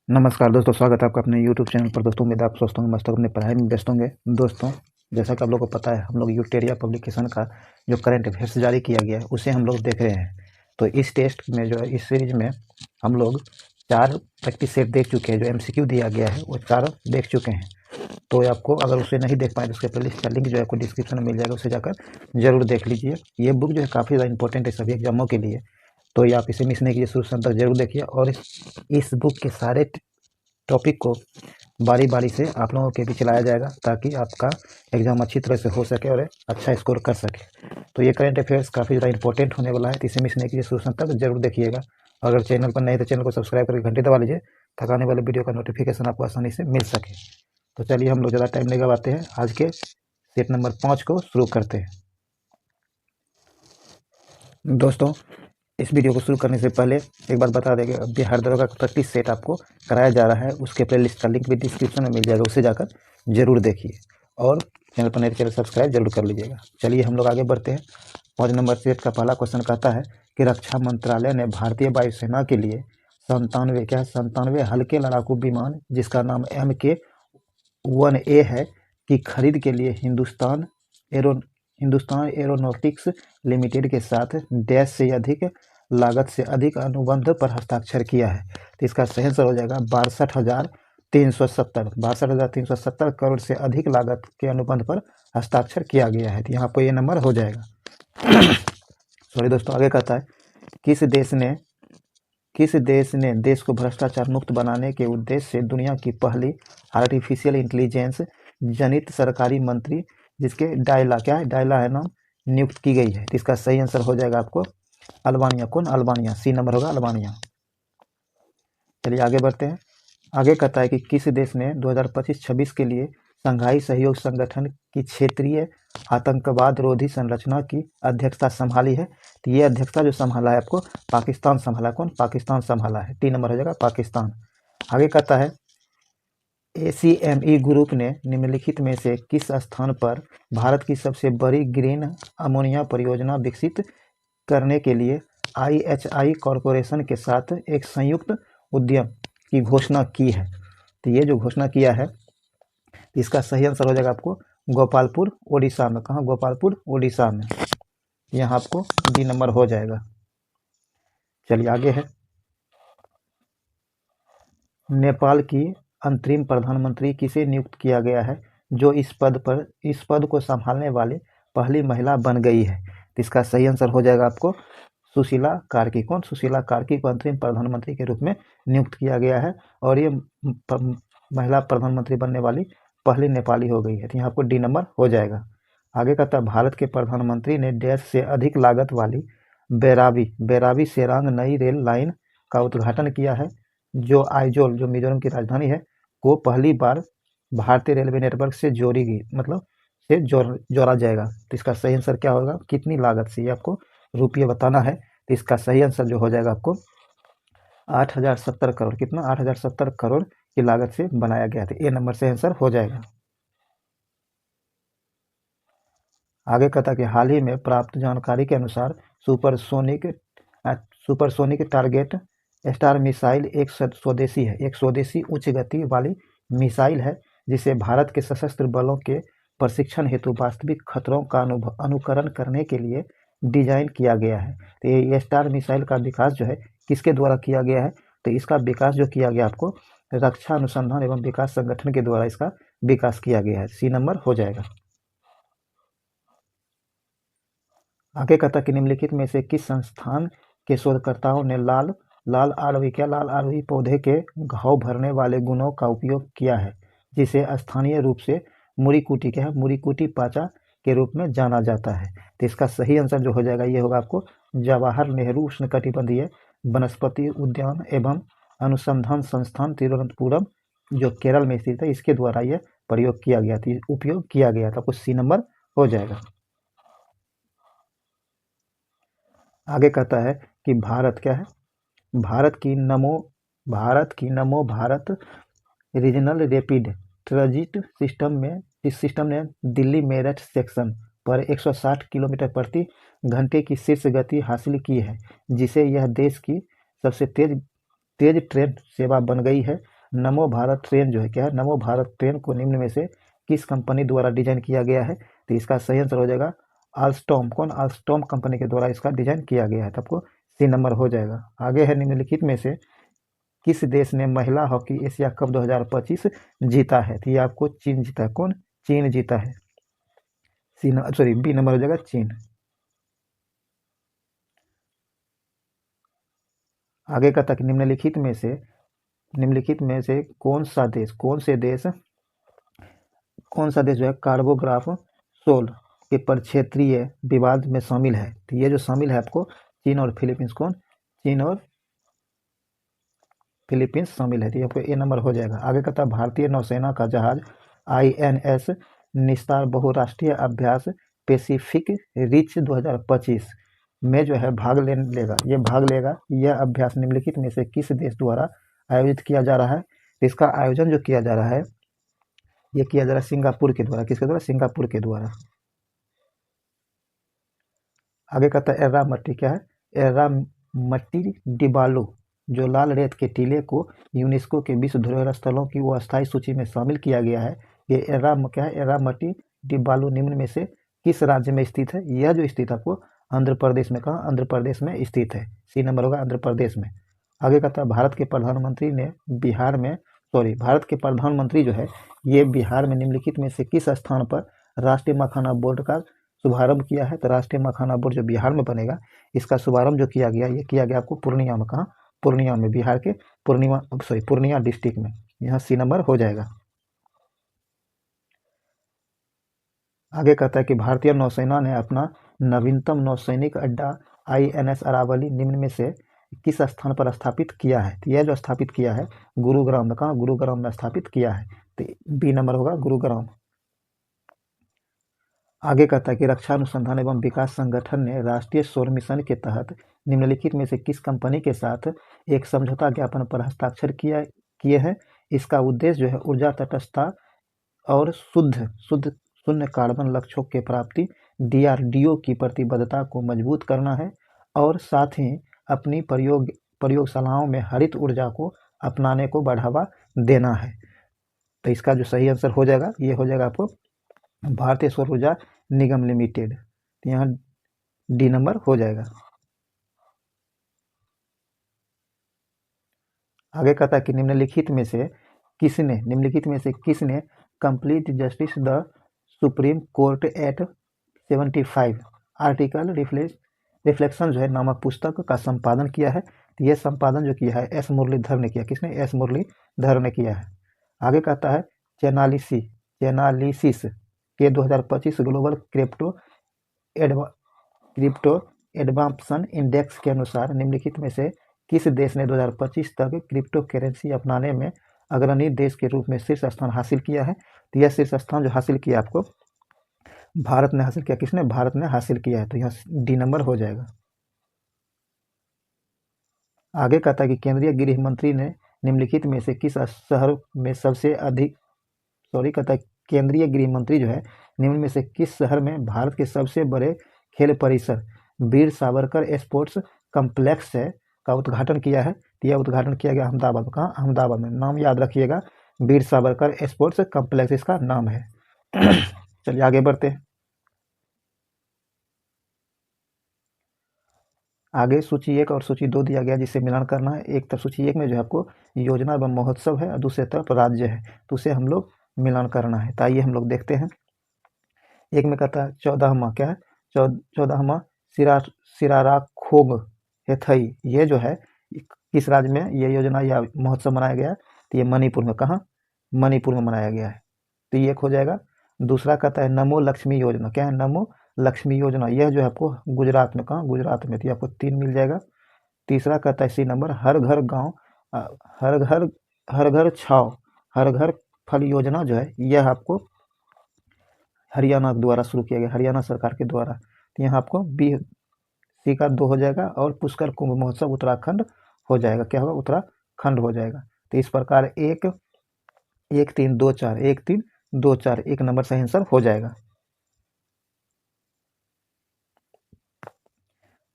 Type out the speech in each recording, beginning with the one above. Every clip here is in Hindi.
नमस्कार दोस्तों, स्वागत है आपका अपने YouTube चैनल पर। दोस्तों उम्मीद है आप स्वस्थ होंगे, मस्त होंगे, अपने पढ़ाई में व्यस्त होंगे। दोस्तों जैसा कि आप लोगों को पता है, हम लोग यूटेरिया पब्लिकेशन का जो करंट अफेयर्स जारी किया गया है उसे हम लोग देख रहे हैं। तो इस टेस्ट में जो है, इस सीरीज में हम लोग 4 प्रैक्टिस सेट देख चुके हैं। जो MCQ दिया गया है वो 4 देख चुके हैं। तो आपको अगर उसे नहीं देख पाए तो उसके प्लेलिस्ट का लिंक जो है आपको डिस्क्रिप्शन में मिल जाएगा, उसे जाकर जरूर देख लीजिए। ये बुक जो है काफ़ी ज़्यादा इंपॉर्टेंट है सभी एग्जामों के लिए। तो ये आप इसे मिस नहीं कीजिए, शुरू से अंत तक जरूर देखिए। और इस बुक के सारे टॉपिक को बारी बारी से आप लोगों के बीच लाया जाएगा ताकि आपका एग्जाम अच्छी तरह से हो सके और अच्छा स्कोर कर सके। तो ये करंट अफेयर्स काफ़ी ज़्यादा इंपॉर्टेंट होने वाला है, तो इसे मिस नहीं कीजिए, शुरू से अंत तक जरूर देखिएगा। अगर चैनल पर नए तो चैनल को सब्सक्राइब करके घंटी दबा लीजिए ताकि आने वाले वीडियो का नोटिफिकेशन आपको आसानी से मिल सके। तो चलिए हम लोग ज़्यादा टाइम नहीं गवाते हैं, आज के सेट नंबर 5 को शुरू करते हैं। दोस्तों इस वीडियो को शुरू करने से पहले एक बार बता दें कि अभी हर तरह का प्रैक्टिस सेट आपको कराया जा रहा है, उसके प्लेलिस्ट का लिंक भी डिस्क्रिप्शन में मिल जाएगा, उसे जाकर जरूर देखिए। और चैनल पर नए चैनल सब्सक्राइब जरूर कर लीजिएगा। चलिए हम लोग आगे बढ़ते हैं। 5 नंबर सेट का पहला क्वेश्चन कहता है कि रक्षा मंत्रालय ने भारतीय वायुसेना के लिए 97 हल्के लड़ाकू विमान जिसका नाम MK-1A है की खरीद के लिए हिंदुस्तान एरोनॉटिक्स लिमिटेड के साथ डैश से अधिक लागत से अधिक अनुबंध पर हस्ताक्षर किया है। तो इसका सही आंसर हो जाएगा 62,370 करोड़ से अधिक लागत के अनुबंध पर हस्ताक्षर किया गया है। तो यहाँ पर ये नंबर हो जाएगा। सॉरी दोस्तों, आगे कहता है किस देश ने देश को भ्रष्टाचार मुक्त बनाने के उद्देश्य से दुनिया की पहली आर्टिफिशियल इंटेलिजेंस जनित सरकारी मंत्री जिसके डायला है नाम, नियुक्त की गई है। तो इसका सही आंसर हो जाएगा आपको अल्बानिया। कौन? अल्बानिया। सी नंबर होगा अल्बानिया। चलिए आगे बढ़ते हैं। आगे कहता है कि किस देश ने 2025-26 के लिए शंघाई सहयोग संगठन की क्षेत्रीय आतंकवाद रोधी संरचना की अध्यक्षता संभाली है। तो ये अध्यक्षता जो संभाला है आपको पाकिस्तान संभाला। कौन? पाकिस्तान संभाला है। टी नंबर हो जाएगा पाकिस्तान। आगे कहता है ACME ग्रुप ने निम्नलिखित में से किस स्थान पर भारत की सबसे बड़ी ग्रीन अमोनिया परियोजना विकसित करने के लिए IHI कॉरपोरेशन के साथ एक संयुक्त उद्यम की घोषणा की है। तो ये जो घोषणा किया है इसका सही आंसर हो जाएगा आपको गोपालपुर ओडिशा में। कहाँ? गोपालपुर ओडिशा में। यहाँ आपको डी नंबर हो जाएगा। चलिए आगे है। नेपाल की अंतरिम प्रधानमंत्री किसे नियुक्त किया गया है जो इस पद को संभालने वाली पहली महिला बन गई है। तो इसका सही आंसर हो जाएगा आपको सुशीला कार्की। कौन? सुशीला कार्की को अंतरिम प्रधानमंत्री के रूप में नियुक्त किया गया है और ये महिला प्रधानमंत्री बनने वाली पहली नेपाली हो गई है। तो यहाँ आपको डी नंबर हो जाएगा। आगे कहता है भारत के प्रधानमंत्री ने डैश से अधिक लागत वाली बैराबी सेरांग नई रेल लाइन का उद्घाटन किया है जो आइजोल, जो मिजोरम की राजधानी है, को पहली बार भारतीय रेलवे नेटवर्क से जोड़ेगी, मतलब से जोड़ा जाएगा। तो इसका सही आंसर क्या होगा? कितनी लागत से, ये आपको रुपये बताना है। तो इसका सही आंसर जो हो जाएगा आपको 8,070 करोड़। कितना? 8,070 करोड़ की लागत से बनाया गया था। ए नंबर से आंसर हो जाएगा। आगे कहता कि हाल ही में प्राप्त जानकारी के अनुसार सुपरसोनिक टारगेट स्टार मिसाइल एक स्वदेशी उच्च गति वाली मिसाइल है जिसे भारत के सशस्त्र बलों के प्रशिक्षण हेतु वास्तविक खतरों का अनुकरण करने के लिए डिजाइन किया गया है। तो ये स्टार मिसाइल का विकास जो है किसके द्वारा किया गया है? तो इसका विकास जो किया गया आपको रक्षा अनुसंधान एवं विकास संगठन के द्वारा इसका विकास किया गया है। सी नंबर हो जाएगा। आगे कहता कि निम्नलिखित में से किस संस्थान के शोधकर्ताओं ने लाल आड़वी पौधे के घाव भरने वाले गुणों का उपयोग किया है जिसे स्थानीय रूप से मुरीकुटी पाचा के रूप में जाना जाता है। तो इसका सही आंसर जो हो जाएगा ये होगा आपको जवाहर नेहरू उष्णकटिबंधीय वनस्पति उद्यान एवं अनुसंधान संस्थान तिरुवनंतपुरम जो केरल में स्थित है, इसके द्वारा यह उपयोग किया गया था। कुछ सी नंबर हो जाएगा। आगे कहता है कि भारत क्या है? भारत की नमो Bharat regional rapid transit system ने दिल्ली मेरठ सेक्शन पर 160 किलोमीटर प्रति घंटे की शीर्ष गति हासिल की है जिसे यह देश की सबसे तेज ट्रेन सेवा बन गई है। नमो भारत ट्रेन जो है क्या है, नमो भारत ट्रेन को निम्न में से किस कंपनी द्वारा डिजाइन किया गया है? तो इसका सही आंसर हो जाएगा आल्स्टॉम। कौन? आल्स्टॉम कंपनी के द्वारा इसका डिजाइन किया गया है, तो आपको सी नंबर हो जाएगा। आगे है निम्नलिखित में से किस देश ने महिला हॉकी एशिया कप 2025 जीता है? तो ये आपको चीन जीता है। कौन? चीन जीता है। सॉरी बी नंबर हो जाएगा चीन। आगे का तक निम्नलिखित में से कौन सा देश जो है कार्बोग्राफ सोल के प्रक्षेत्रीय विवाद में शामिल है? तो ये जो शामिल है आपको चीन और फिलीपींस। कौन? चीन और फिलीपींस शामिल है, तो ये आपको ए नंबर हो जाएगा। आगे कहता है भारतीय नौसेना का जहाज INS निस्तार बहुराष्ट्रीय अभ्यास पैसिफिक रिच 2025 में जो है भाग लेगा। यह अभ्यास निम्नलिखित में से किस देश द्वारा आयोजित किया जा रहा है? इसका आयोजन जो किया जा रहा है ये किया जा रहा है सिंगापुर के द्वारा। किसके द्वारा? सिंगापुर के द्वारा। आगे कहता है एर्रामट्टी क्या है? एर्रामट्टी डिबालो जो लाल रेत के टीले को यूनेस्को के विश्व धरोहर स्थलों की वो अस्थायी सूची में शामिल किया गया है। ये एर्रामट्टी डिबालो निम्न में से किस राज्य में स्थित है? यह जो स्थित है आपको आंध्र प्रदेश में। कहा? आंध्र प्रदेश में स्थित है। सी नंबर होगा आंध्र प्रदेश में। आगे कहता है भारत के प्रधानमंत्री जो है ये बिहार में निम्नलिखित में से किस स्थान पर राष्ट्रीय मखाना बोर्ड का शुभारंभ किया है? तो राष्ट्रीय मखाना बोर्ड जो बिहार में बनेगा इसका शुभारंभ जो किया गया ये किया गया आपको पूर्णिया में। कहाँ? पूर्णिया में, बिहार के पूर्णिया डिस्ट्रिक्ट में। यहाँ सी नंबर हो जाएगा। आगे कहता है कि भारतीय नौसेना ने अपना नवीनतम नौसैनिक अड्डा INS अरावली निम्न में से किस स्थान पर स्थापित किया है? तो यह जो स्थापित किया है गुरुग्राम में। कहाँ? गुरुग्राम में स्थापित किया है, तो बी नंबर होगा गुरुग्राम। आगे कहता है कि रक्षा अनुसंधान एवं विकास संगठन ने राष्ट्रीय सौर मिशन के तहत निम्नलिखित में से किस कंपनी के साथ एक समझौता ज्ञापन पर हस्ताक्षर किए हैं? इसका उद्देश्य जो है ऊर्जा तटस्थता और शून्य कार्बन लक्ष्यों के प्राप्ति DRDO की प्रतिबद्धता को मजबूत करना है और साथ ही अपनी प्रयोगशालाओं में हरित ऊर्जा को अपनाने को बढ़ावा देना है। तो इसका जो सही आंसर हो जाएगा ये हो जाएगा आपको भारतीय सौर ऊर्जा निगम लिमिटेड। तो यहाँ डी नंबर हो जाएगा। आगे कहता है कि निम्नलिखित में से किसने complete justice the supreme court at 75 article reflection जो है नामक पुस्तक का संपादन किया है? तो यह संपादन जो किया है एस मुरलीधर ने किया। किसने? एस मुरलीधर ने किया है। आगे कहता है चैनालिसिस के 2025 ग्लोबल क्रिप्टो एडवांसन इंडेक्स के अनुसार निम्नलिखित में से किस देश ने 2025 तक क्रिप्टो करेंसी अपनाने में अग्रणी देश के रूप में शीर्ष स्थान हासिल किया है? तो यह शीर्ष स्थान जो हासिल किया आपको भारत ने हासिल किया। किसने? भारत ने हासिल किया है, तो यहाँ डी नंबर हो जाएगा। आगे कहता है कि केंद्रीय गृह मंत्री ने निम्नलिखित में से किस शहर में सबसे अधिक कहता है केंद्रीय गृह मंत्री जो है निम्न में से किस शहर में भारत के सबसे बड़े खेल परिसर वीर सावरकर स्पोर्ट्स कम्प्लेक्स है का उद्घाटन किया है? तो यह उद्घाटन किया गया अहमदाबाद। कहाँ? अहमदाबाद में। नाम याद रखिएगा, वीर सावरकर स्पोर्ट्स कम्प्लेक्स इसका नाम है। चलिए आगे बढ़ते हैं। आगे सूची 1 और सूची 2 दिया गया जिससे मिलान करना है। एक तरफ सूची 1 में जो है आपको योजना एवं महोत्सव है और दूसरे तरफ राज्य है, तो उसे हम लोग मिलान करना है। तो आइए हम लोग देखते हैं। एक में कहता है 14वां क्या है? 14वां सिराराखोग हेथई, ये जो है किस राज्य में ये योजना या महोत्सव मनाया गया? तो ये मणिपुर में। कहाँ? मणिपुर में मनाया गया है, तो ये एक हो जाएगा। दूसरा कहता है नमो लक्ष्मी योजना। क्या है? नमो लक्ष्मी योजना, यह जो है आपको गुजरात में। कहाँ? गुजरात में, तो आपको 3 मिल जाएगा। तीसरा कहता है इसी नंबर हर घर गाँव हर घर छाव हर घर फल योजना जो है यह आपको हरियाणा द्वारा शुरू किया गया, हरियाणा सरकार के द्वारा। तो यहाँ आपको बी सी का 2 हो जाएगा और पुष्कर कुंभ महोत्सव उत्तराखंड हो जाएगा। क्या होगा? उत्तराखंड हो जाएगा। तो इस प्रकार 1 3 2 4 1 3 2 4 1 नंबर सही आंसर हो जाएगा।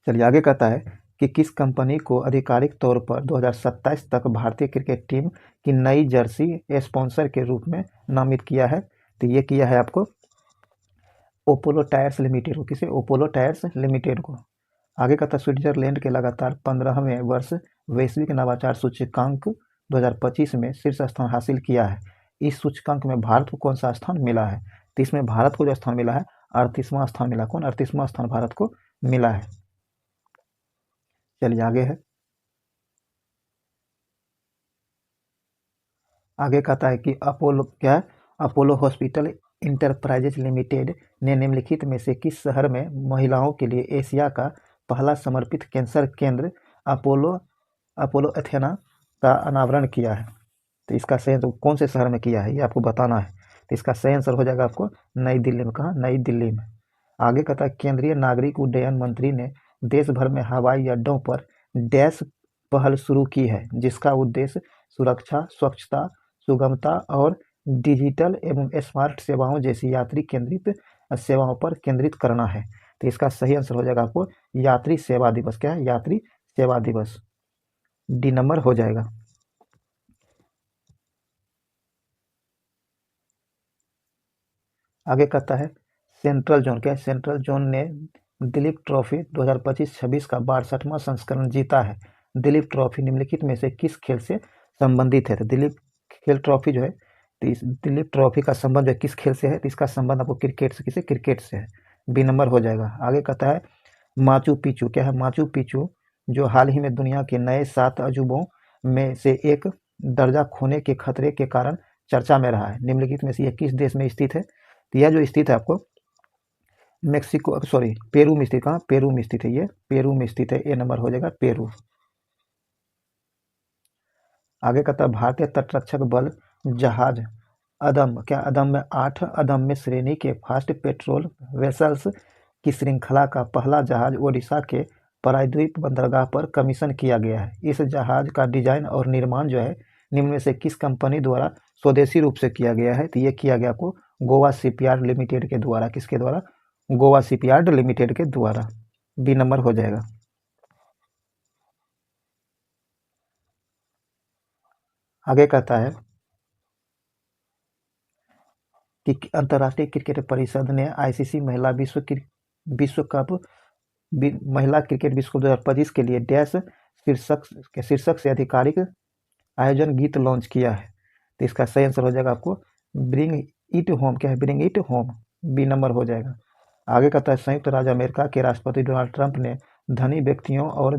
चलिए आगे कहता है कि किस कंपनी को आधिकारिक तौर पर 2027 तक भारतीय क्रिकेट टीम की नई जर्सी स्पॉन्सर के रूप में नामित किया है? तो ये किया है आपको अपोलो टायर्स लिमिटेड को। किसे? अपोलो टायर्स लिमिटेड को। आगे का था स्विट्जरलैंड के लगातार 15वें वर्ष वैश्विक नवाचार सूचकांक 2025 में शीर्ष स्थान हासिल किया है। इस सूचकांक में भारत को कौन सा स्थान मिला है? तो इसमें भारत को जो स्थान मिला है 38वां स्थान मिला। कौन? 38वां स्थान भारत को मिला है। चलिए आगे है। आगे कहता है कि अपोलो क्या है? अपोलो हॉस्पिटल इंटरप्राइजेज लिमिटेड ने निम्नलिखित में से किस शहर में महिलाओं के लिए एशिया का पहला समर्पित कैंसर केंद्र अपोलो अपोलो एथेना का अनावरण किया है? तो इसका सही आंसर कौन से शहर में किया है ये आपको बताना है। तो इसका सही आंसर हो जाएगा आपको नई दिल्ली में। कहाँ? नई दिल्ली में। आगे कहता है केंद्रीय नागरिक उड्डयन मंत्री ने देश भर में हवाई अड्डों पर डैश पहल शुरू की है, जिसका उद्देश्य सुरक्षा, स्वच्छता, सुगमता और डिजिटल एवं स्मार्ट सेवाओं जैसी यात्री केंद्रित सेवाओं पर केंद्रित करना है। तो इसका सही आंसर हो जाएगा आपको यात्री सेवा दिवस। क्या है? यात्री सेवा दिवस। डी नंबर हो जाएगा। आगे कहता है सेंट्रल जोन। क्या है? सेंट्रल जोन ने दिलीप ट्रॉफी 2025-26 का 62वां संस्करण जीता है। दिलीप ट्रॉफी निम्नलिखित में से किस खेल से संबंधित है? तो दिलीप खेल ट्रॉफी जो है, तो इस दिलीप ट्रॉफी का संबंध जो है किस खेल से है? तो इसका संबंध आपको क्रिकेट से, किसे? क्रिकेट से है। बी नंबर हो जाएगा। आगे कहता है माचू पिचू। क्या है? माचू पिचू जो हाल ही में दुनिया के नए 7 अजूबों में से एक दर्जा खोने के खतरे के कारण चर्चा में रहा है। निम्नलिखित में से यह किस देश में स्थित है? तो यह जो स्थित है आपको मेक्सिको, सॉरी पेरू में स्थित। कहाँ? पेरू में स्थित है। ये पेरू में स्थित है। ए नंबर हो जाएगा पेरू। आगे कहता है भारतीय तटरक्षक बल जहाज अदम। क्या? अदम में 8 अदम्य श्रेणी के फास्ट पेट्रोल वेसल्स की श्रृंखला का पहला जहाज ओडिशा के प्रायद्वीप बंदरगाह पर कमीशन किया गया है। इस जहाज का डिजाइन और निर्माण जो है निम्न में से किस कंपनी द्वारा स्वदेशी रूप से किया गया है? तो ये किया गया आपको गोवा शिपयार्ड लिमिटेड के द्वारा। किसके द्वारा? गोवा शिपयार्ड लिमिटेड के द्वारा। बी नंबर हो जाएगा। आगे कहता है कि अंतर्राष्ट्रीय क्रिकेट परिषद ने आईसीसी महिला विश्व कप महिला क्रिकेट विश्व कप 2025 के लिए डैश शीर्षक से आधिकारिक आयोजन गीत लॉन्च किया है। तो इसका सही आंसर हो जाएगा आपको ब्रिंग इट होम। क्या है? Bring it home. B number हो जाएगा। आगे कहता है संयुक्त राज्य अमेरिका के राष्ट्रपति डोनाल्ड ट्रंप ने धनी व्यक्तियों और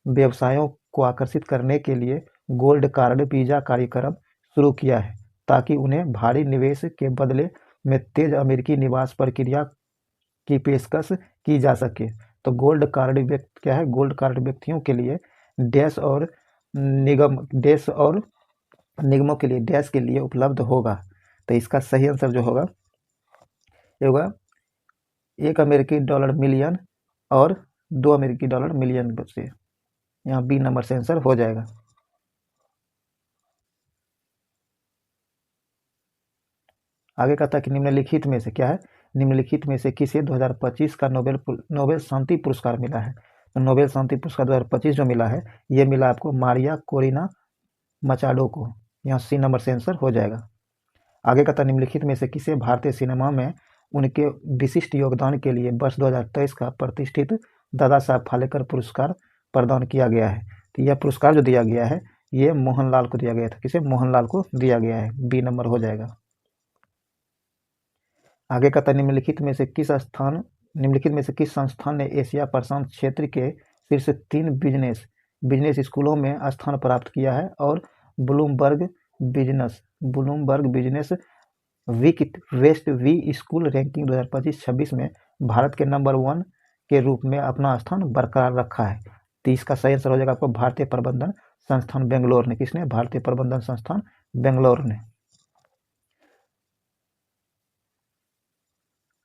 व्यवसायों को आकर्षित करने के लिए गोल्ड कार्ड वीजा कार्यक्रम शुरू किया है, ताकि उन्हें भारी निवेश के बदले में तेज अमेरिकी निवास प्रक्रिया की पेशकश की जा सके। तो गोल्ड कार्ड क्या है? गोल्ड कार्ड व्यक्तियों के लिए डैश और निगमों के लिए डैश के लिए उपलब्ध होगा। तो इसका सही आंसर जो होगा ये होगा $1 मिलियन और $2 मिलियन से। यहाँ बी नंबर से आंसर हो जाएगा। आगे कहता है कि निम्नलिखित में से क्या है? निम्नलिखित में से किसे 2025 का नोबेल शांति पुरस्कार मिला है? तो नोबेल शांति पुरस्कार 2025 जो मिला है ये मिला आपको मारिया कोरिना मचाडो को। यहाँ सी नंबर से आंसर हो जाएगा। आगे कहता है निम्नलिखित में से किसे भारतीय सिनेमा में उनके विशिष्ट योगदान के लिए वर्ष 2023 का प्रतिष्ठित दादा साहब फाल्के पुरस्कार प्रदान किया गया है? तो यह पुरस्कार जो दिया गया है ये मोहनलाल को दिया गया था। किसे? मोहनलाल को दिया गया है। बी नंबर हो जाएगा। आगे कहता है निम्नलिखित में से किस संस्थान ने एशिया प्रशांत क्षेत्र के शीर्ष 3 बिजनेस स्कूलों में स्थान प्राप्त किया है और Bloomberg Businessweek best B school ranking 2025-26 में भारत के नंबर 1 के रूप में अपना स्थान बरकरार रखा है? तो इसका सही आंसर हो जाएगा आपको भारतीय प्रबंधन संस्थान बेंगलोर ने। किसने? भारतीय प्रबंधन संस्थान बेंगलोर ने।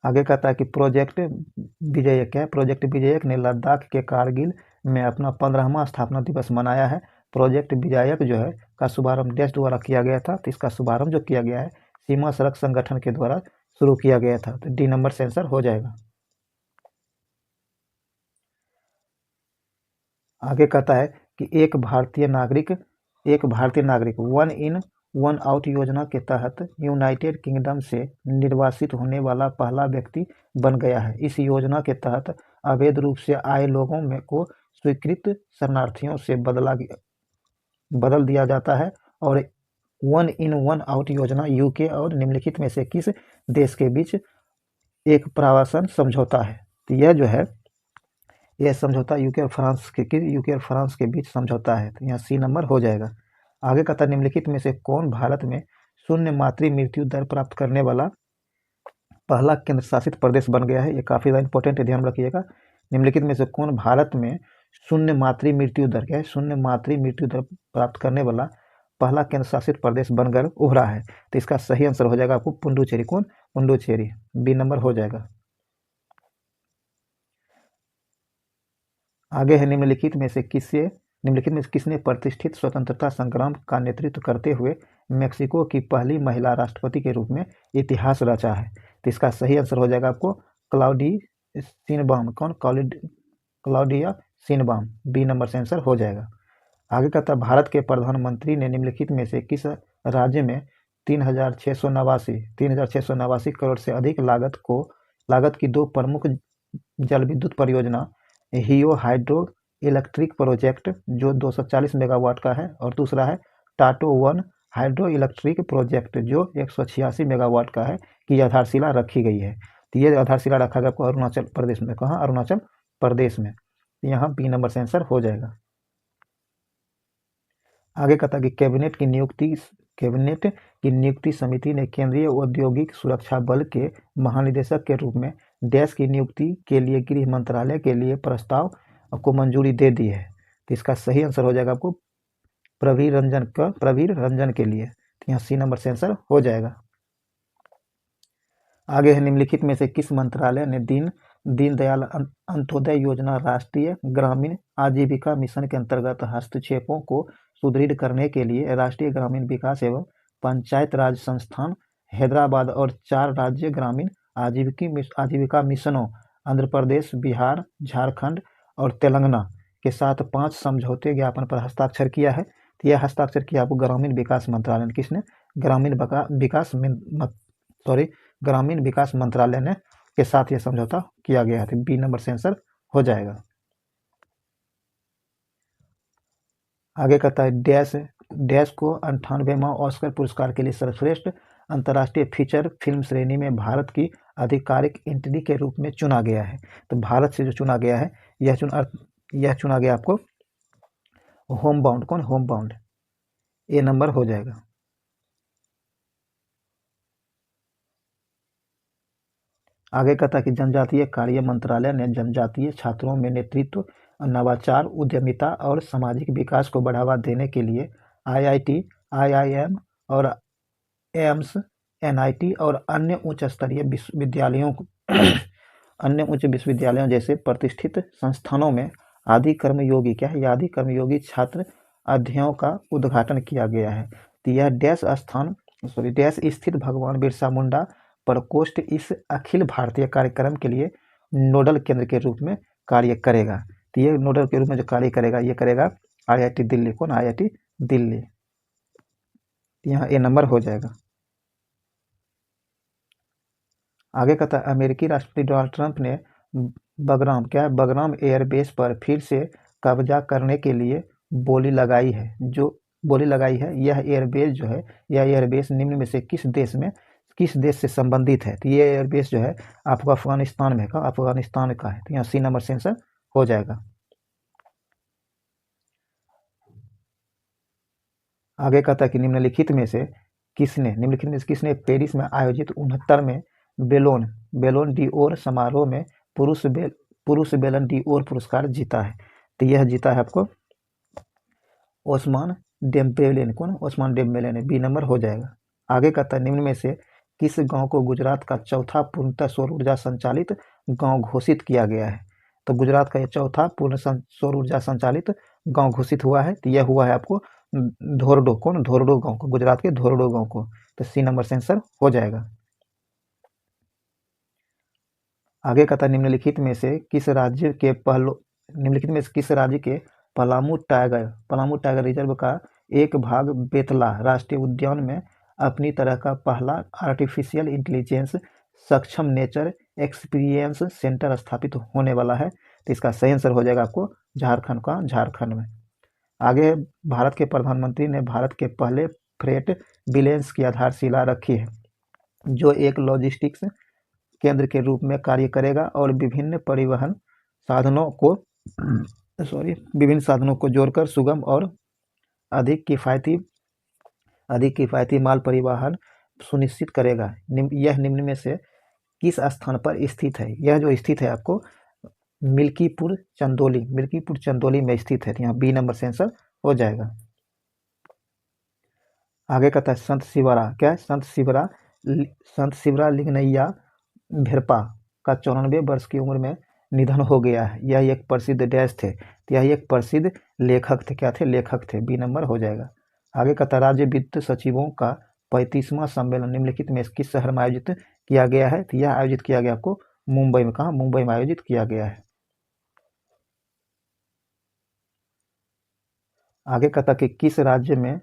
आगे कहता है कि प्रोजेक्ट विजयक है। प्रोजेक्ट विजयक ने लद्दाख के कारगिल में अपना 15वां स्थापना दिवस मनाया है। प्रोजेक्ट विजयक जो है का शुभारंभ देश द्वारा किया गया था। तो इसका शुभारंभ जो किया गया है सीमा सड़क संगठन के द्वारा शुरू किया गया था। तो डी नंबर से आंसर हो जाएगा। आगे कहता है कि एक भारतीय नागरिक 1 इन 1 आउट योजना के तहत यूनाइटेड किंगडम से निर्वासित होने वाला पहला व्यक्ति बन गया है। इस योजना के तहत अवैध रूप से आए लोगों में को स्वीकृत शरणार्थियों से बदल दिया जाता है। और 1 इन 1 आउट योजना यूके और निम्नलिखित में से किस देश के बीच एक प्रवासन समझौता है? तो यह जो है, यह समझौता यूके और फ्रांस के बीच समझौता है। तो यहाँ सी नंबर हो जाएगा। आगे कहता है निम्नलिखित में से कौन भारत में शून्य मातृ मृत्यु दर प्राप्त करने वाला पहला केंद्र शासित प्रदेश बन गया है? ये काफ़ी ज़्यादा इंपॉर्टेंट है, ध्यान रखिएगा। निम्नलिखित में से कौन भारत में शून्य मातृ मृत्यु दर, क्या है, शून्य मातृ मृत्यु दर प्राप्त करने वाला पहला केंद्र शासित प्रदेश बनकर उभरा है? तो इसका सही आंसर हो जाएगा आपको पुडुचेरी। कौन? पुडुचेरी, बी नंबर हो जाएगा। आगे है निम्नलिखित में किसने प्रतिष्ठित स्वतंत्रता संग्राम का नेतृत्व करते हुए मेक्सिको की पहली महिला राष्ट्रपति के रूप में इतिहास रचा है? तो इसका सही आंसर हो जाएगा आपको क्लाउडी शिनबाम। कौन? क्लाउडिया शिनबाम, बी नंबर से आंसर हो जाएगा। आगे कहता है भारत के प्रधानमंत्री ने निम्नलिखित में से किस राज्य में 3,689 करोड़ से अधिक लागत की 2 प्रमुख जल विद्युत परियोजना हियो हाइड्रो इलेक्ट्रिक प्रोजेक्ट जो 240 मेगावाट का है, और दूसरा है टाटो 1 हाइड्रो इलेक्ट्रिक प्रोजेक्ट जो 186 मेगावाट का है, की आधारशिला रखी गई है? तो ये आधारशिला रखा गया आपको अरुणाचल प्रदेश में। कहाँ? अरुणाचल प्रदेश में। तो यहाँ बी नंबर से आंसर हो जाएगा। आगे कहता है कि कैबिनेट की नियुक्ति समिति ने केंद्रीय औद्योगिक सुरक्षा बल के महानिदेशक के रूप में डैश की नियुक्ति के लिए गृह मंत्रालय के लिए प्रस्ताव को मंजूरी दे दी है? तो इसका सही आंसर हो जाएगा आपको प्रवीर रंजन के लिए। तो यहाँ सी नंबर से आंसर हो जाएगा। आगे है निम्नलिखित में से किस मंत्रालय ने दीनदयाल अंत्योदय योजना राष्ट्रीय ग्रामीण आजीविका मिशन के अंतर्गत हस्तक्षेपों को सुदृढ़ करने के लिए राष्ट्रीय ग्रामीण विकास एवं पंचायत राज संस्थान हैदराबाद और 4 राज्य ग्रामीण आजीविका मिशनों आंध्र प्रदेश, बिहार, झारखंड और तेलंगाना के साथ 5 समझौते ज्ञापन पर हस्ताक्षर किया है? तो यह हस्ताक्षर किया आपको ग्रामीण विकास मंत्रालय ने। किसने? ग्रामीण विकास मंत्रालय ने के साथ यह समझौता किया गया है। बी नंबर से आंसर हो जाएगा। आगे कहता है डैश को 98वां ऑस्कर पुरस्कार के लिए सर्वश्रेष्ठ अंतर्राष्ट्रीय फीचर फिल्म श्रेणी में भारत की आधिकारिक एंट्री के रूप में चुना गया है? तो भारत से जो चुना गया है, यह चुना गया आपको होम बाउंड। कौन? होम बाउंड, ए नंबर हो जाएगा। आगे कहता है कि जनजातीय कार्य मंत्रालय ने जनजातीय छात्रों में नेतृत्व, नवाचार, उद्यमिता और सामाजिक विकास को बढ़ावा देने के लिए IIT, IIM और एम्स, NIT और अन्य उच्च विश्वविद्यालयों जैसे प्रतिष्ठित संस्थानों में आदि कर्मयोगी छात्र अध्ययों का उद्घाटन किया गया है? तो यह डैश स्थित भगवान बिरसा मुंडा प्रकोष्ठ इस अखिल भारतीय कार्यक्रम के लिए नोडल केंद्र के रूप में कार्य करेगा? तो ये नोडल के रूप में जो कार्य करेगा, ये करेगा IIT दिल्ली। कौन? IIT दिल्ली। यहाँ ए नंबर हो जाएगा। आगे कहता है अमेरिकी राष्ट्रपति डोनाल्ड ट्रंप ने बगराम एयरबेस पर फिर से कब्जा करने के लिए बोली लगाई है। यह एयरबेस निम्न में से किस देश से संबंधित है? तो ये एयरबेस जो है आपको अफगानिस्तान का है। तो यहाँ सी नंबर से आंसर हो जाएगा। आगे कहता है कि निम्नलिखित में से किसने पेरिस में आयोजित 69वें बेलोन डीओर समारोह में पुरुष बेलन डीओर पुरस्कार जीता है? तो यह जीता है आपको ओस्मान डेम्बेले। कौन? ओस्मान डेम्बेले ने, बी नंबर हो जाएगा। आगे कहता है निम्न में से किस गांव को गुजरात का चौथा पूर्णतः सौर ऊर्जा संचालित गांव घोषित किया गया है? तो गुजरात का यह चौथा पूर्ण सौर ऊर्जा संचालित गांव घोषित हुआ है। तो यह हुआ है आपको धोरडो। कौन? धोरडो गांव को, गुजरात के धोरडो गांव को। तो सी नंबर से आंसर हो जाएगा। आगे कहता है निम्नलिखित में से किस राज्य के पलामू टाइगर रिजर्व का एक भाग बेतला राष्ट्रीय उद्यान में अपनी तरह का पहला आर्टिफिशियल इंटेलिजेंस सक्षम नेचर एक्सपीरियंस सेंटर स्थापित होने वाला है। तो इसका सही आंसर हो जाएगा आपको झारखंड में। आगे भारत के प्रधानमंत्री ने भारत के पहले फ्रेट विलेंस की आधारशिला रखी है, जो एक लॉजिस्टिक्स केंद्र के रूप में कार्य करेगा और विभिन्न साधनों को जोड़कर सुगम और अधिक किफायती माल परिवहन सुनिश्चित करेगा। यह निम्न में से किस स्थान पर स्थित है? यह जो स्थित है आपको मिल्कीपुर चंदौली में स्थित है। तो यहाँ बी नंबर से आंसर हो जाएगा। आगे कहता है संत शिवरा। क्या है? संत शिवरा लिंगनैया भेरपा का 94 वर्ष की उम्र में निधन हो गया है। यह एक प्रसिद्ध डैश थे। तो यह एक प्रसिद्ध लेखक थे। क्या थे? लेखक थे। बी नंबर हो जाएगा। आगे कहता है राज्य वित्त सचिवों का 35वां सम्मेलन निम्नलिखित में किस शहर में आयोजित किया गया है? तो यह आयोजित किया गया आपको मुंबई में। कहा? मुंबई में आयोजित किया गया है। आगे कहता कि किस राज्य ने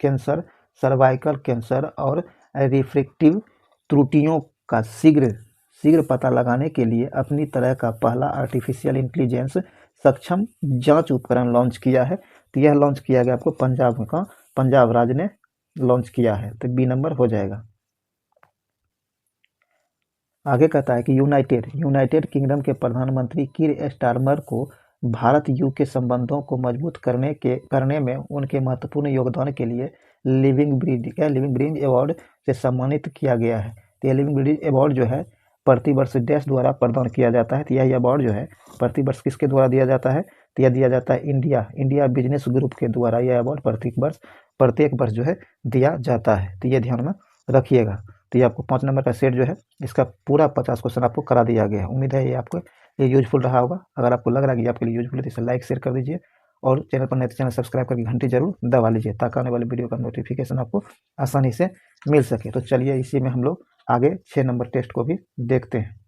कैंसर, सर्वाइकल कैंसर और रिफ्रैक्टिव त्रुटियों का शीघ्र पता लगाने के लिए अपनी तरह का पहला आर्टिफिशियल इंटेलिजेंस सक्षम जांच उपकरण लॉन्च किया है? तो यह लॉन्च किया गया आपको पंजाब में। कहाँ? पंजाब राज्य ने लॉन्च किया है। तो बी नंबर हो जाएगा। आगे कहता है कि यूनाइटेड किंगडम के प्रधानमंत्री कीर स्टारमर को भारत यूके संबंधों को मजबूत करने में उनके महत्वपूर्ण योगदान के लिए लिविंग ब्रिज अवार्ड से सम्मानित किया गया है। तो यह लिविंग ब्रिज अवार्ड जो है प्रतिवर्ष देश द्वारा प्रदान किया जाता है। तो यह अवार्ड जो है प्रतिवर्ष किसके द्वारा दिया जाता है? तो यह दिया जाता है इंडिया बिजनेस ग्रुप के द्वारा। यह अवार्ड प्रत्येक वर्ष जो है दिया जाता है। तो ये ध्यान में रखिएगा। तो ये आपको 5 नंबर का सेट जो है इसका पूरा 50 क्वेश्चन आपको करा दिया गया है। उम्मीद है ये आपको यूजफुल रहा होगा। अगर आपको लग रहा है कि आपके लिए यूजफुल है तो इसे लाइक शेयर कर दीजिए और चैनल पर नए तो चैनल सब्सक्राइब करके घंटी जरूर दबा लीजिए ताकि आने वाले वीडियो का नोटिफिकेशन आपको आसानी से मिल सके। तो चलिए इसी में हम लोग आगे 6 नंबर टेस्ट को भी देखते हैं।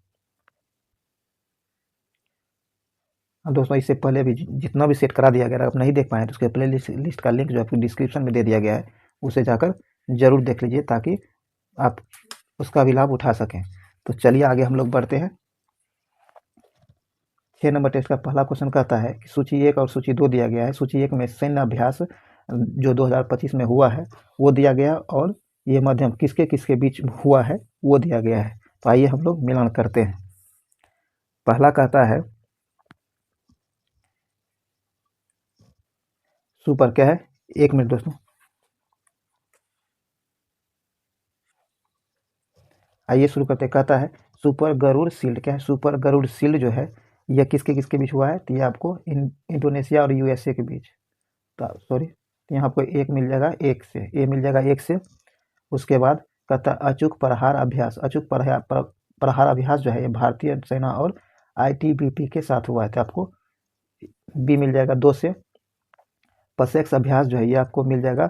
दोस्तों इससे पहले भी जितना भी सेट करा दिया गया, अगर आप नहीं देख पाए तो उसके प्ले लिस्ट का लिंक जो आपको डिस्क्रिप्शन में दे दिया गया है उसे जाकर जरूर देख लीजिए ताकि आप उसका भी लाभ उठा सकें। तो चलिए आगे हम लोग बढ़ते हैं। 6 नंबर टेस्ट का पहला क्वेश्चन कहता है कि सूची 1 और सूची 2 दिया गया है। सूची 1 में सैन्य अभ्यास जो 2025 में हुआ है वो दिया गया और ये मध्यम किसके बीच हुआ है वो दिया गया है। तो आइए हम लोग मिलान करते हैं। पहला कहता है सुपर। क्या है? 1 मिनट दोस्तों, आइए शुरू करते। कहता है सुपर गरुड़ शील्ड। क्या है? सुपर गरुड़ शील्ड जो है यह किसके बीच हुआ है? तो ये आपको इंडोनेशिया और यूएसए के बीच। सॉरी, तो यहाँ आपको एक मिल जाएगा एक से। उसके बाद कहता है अचूक प्रहार अभ्यास जो है ये भारतीय सेना और आईटीबीपी के साथ हुआ है। तो आपको बी मिल जाएगा 2 से। पसेक्स अभ्यास जो है ये आपको मिल जाएगा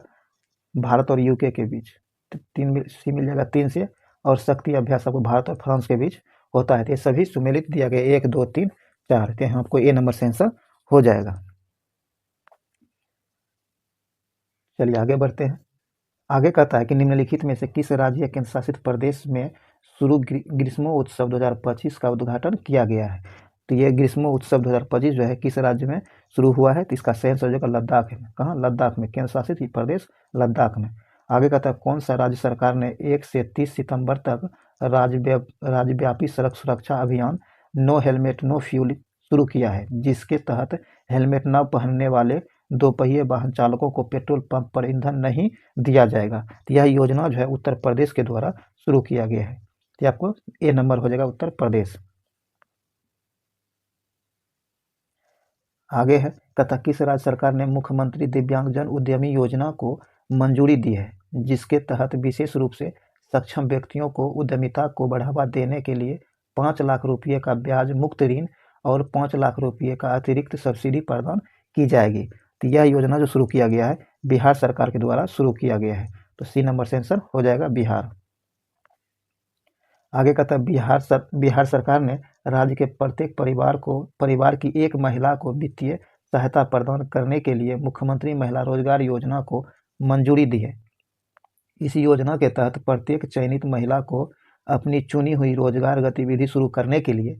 भारत और यूके के बीच। सी मिल जाएगा 3 से। और शक्ति अभ्यास आपको भारत और फ्रांस के बीच होता है। तो ये सभी सुमेलित दिया गया 1 2 3 4। तो यहाँ आपको ए नंबर से आंसर हो जाएगा। चलिए आगे बढ़ते हैं। आगे कहता है कि निम्नलिखित में से किस राज्य या केंद्र शासित प्रदेश में शुरू ग्रीष्मोत्सव 2025 का उद्घाटन किया गया है? तो ये ग्रीष्मोत्सव 2025 जो है किस राज्य में शुरू हुआ है? तो इसका सही आंसर हो जाएगा लद्दाख में। कहाँ? लद्दाख में, केंद्र शासित प्रदेश लद्दाख में। आगे कहता है कौन सा राज्य सरकार ने 1 से 30 सितंबर तक राज्यव्यापी सड़क सुरक्षा अभियान नो हेलमेट नो फ्यूल शुरू किया है, जिसके तहत हेलमेट न पहनने वाले दोपहिए वाहन चालकों को पेट्रोल पंप पर ईंधन नहीं दिया जाएगा। तो यह योजना जो है उत्तर प्रदेश के द्वारा शुरू किया गया है। तो आपको ए नंबर हो जाएगा उत्तर प्रदेश। आगे है तथा किस राज्य सरकार ने मुख्यमंत्री दिव्यांगजन उद्यमी योजना को मंजूरी दी है, जिसके तहत विशेष रूप से सक्षम व्यक्तियों को उद्यमिता को बढ़ावा देने के लिए 5 लाख रुपये का ब्याज मुक्त ऋण और 5 लाख रुपये का अतिरिक्त सब्सिडी प्रदान की जाएगी। तो यह योजना जो शुरू किया गया है बिहार सरकार के द्वारा शुरू किया गया है। तो सी नंबर से आंसर हो जाएगा बिहार। आगे कहता है बिहार सरकार ने राज्य के प्रत्येक परिवार की एक महिला को वित्तीय सहायता प्रदान करने के लिए मुख्यमंत्री महिला रोजगार योजना को मंजूरी दी है। इस योजना के तहत प्रत्येक चयनित महिला को अपनी चुनी हुई रोजगार गतिविधि शुरू करने के लिए